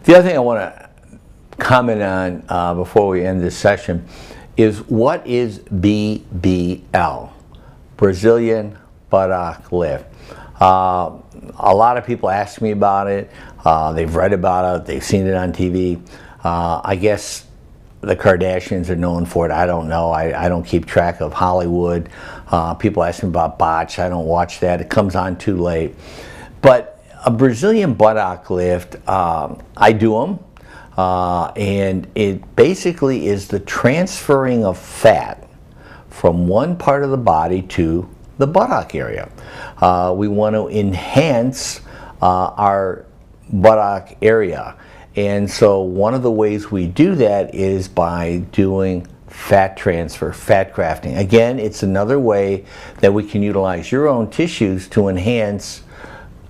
The other thing I want to comment on before we end this session is, what is BBL? Brazilian Buttock Lift. A lot of people ask me about it. They've read about it. They've seen it on TV. I guess the Kardashians are known for it. I don't know. I don't keep track of Hollywood. People ask me about Botch. I don't watch that. It comes on too late. But a Brazilian buttock lift, I do them. And it basically is the transferring of fat from one part of the body to the buttock area. We want to enhance our buttock area. And so one of the ways we do that is by doing fat transfer, fat grafting. Again, it's another way that we can utilize your own tissues to enhance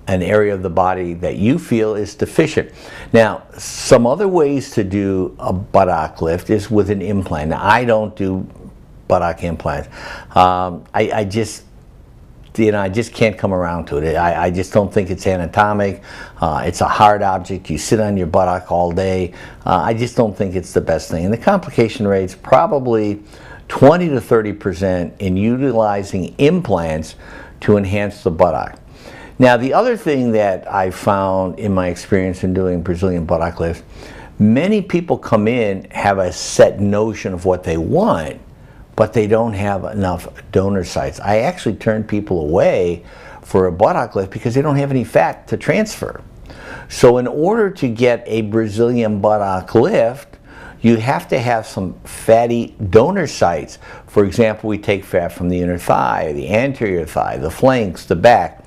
an area of the body that you feel is deficient. Now, some other ways to do a buttock lift is with an implant. Now, I don't do buttock implants. I just can't come around to it. I just don't think it's anatomic. It's a hard object. You sit on your buttock all day. I just don't think it's the best thing. And the complication rate's probably 20 to 30% in utilizing implants to enhance the buttock. Now, the other thing that I found in my experience in doing Brazilian buttock lifts, many people come in, have a set notion of what they want, but they don't have enough donor sites. I actually turn people away for a buttock lift because they don't have any fat to transfer. So in order to get a Brazilian buttock lift, you have to have some fatty donor sites. For example, we take fat from the inner thigh, the anterior thigh, the flanks, the back,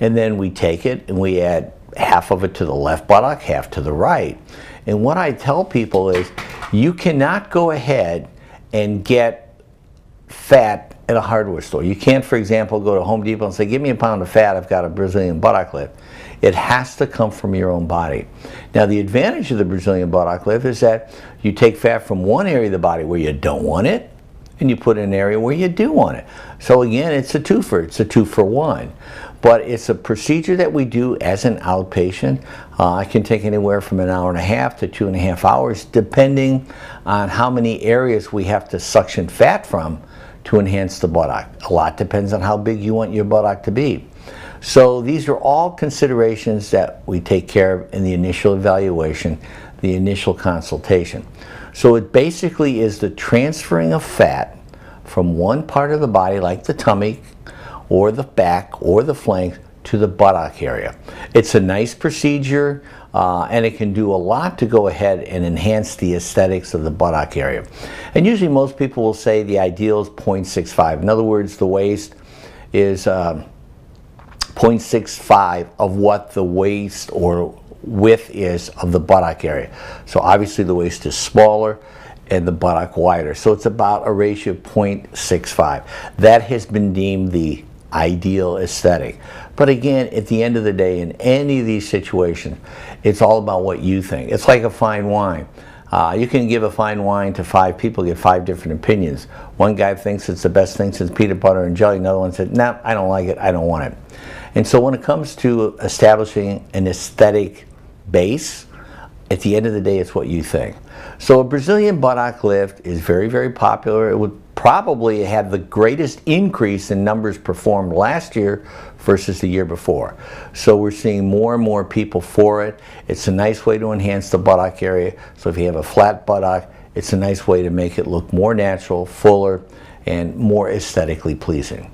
and then we take it and we add half of it to the left buttock, half to the right. And what I tell people is, you cannot go ahead and get fat at a hardware store. You can't, for example, go to Home Depot and say, give me a pound of fat, I've got a Brazilian buttock lift. It has to come from your own body. Now, the advantage of the Brazilian buttock lift is that you take fat from one area of the body where you don't want it, and you put it in an area where you do want it. So again, it's a twofer. It's a 2-for-1. But it's a procedure that we do as an outpatient. I can take anywhere from an hour and a half to 2.5 hours, depending on how many areas we have to suction fat from to enhance the buttock. A lot depends on how big you want your buttock to be. So these are all considerations that we take care of in the initial evaluation, the initial consultation. So it basically is the transferring of fat from one part of the body, like the tummy, or the back, or the flank, to the buttock area. It's a nice procedure, and it can do a lot to go ahead and enhance the aesthetics of the buttock area. And usually most people will say the ideal is 0.65. In other words, the waist is 0.65 of what the waist or width is of the buttock area. So obviously the waist is smaller and the buttock wider. So it's about a ratio of 0.65. That has been deemed the ideal aesthetic. But again, at the end of the day, in any of these situations, it's all about what you think. It's like a fine wine. You can give a fine wine to 5 people, get 5 different opinions. One guy thinks it's the best thing since peanut butter and jelly. Another one said, no, I don't like it, I don't want it. And so when it comes to establishing an aesthetic base, at the end of the day, it's what you think. So a Brazilian buttock lift is very, very popular. It would probably have the greatest increase in numbers performed last year versus the year before. So we're seeing more and more people for it. It's a nice way to enhance the buttock area. So if you have a flat buttock, it's a nice way to make it look more natural, fuller, and more aesthetically pleasing.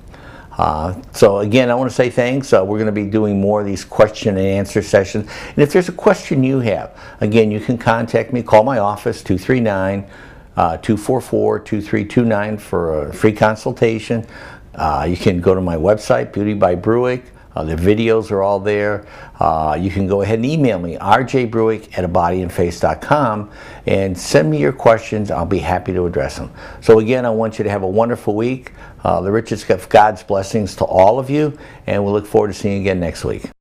So again, I want to say thanks. We're going to be doing more of these question and answer sessions. And if there's a question you have, again, you can contact me. Call my office, 239-244-2329 for a free consultation. You can go to my website, Beauty by Brueck. The videos are all there. You can go ahead and email me, rjbrueck@abodyandface.com, and send me your questions. I'll be happy to address them. So again, I want you to have a wonderful week. The richest of God's blessings to all of you, and we'll look forward to seeing you again next week.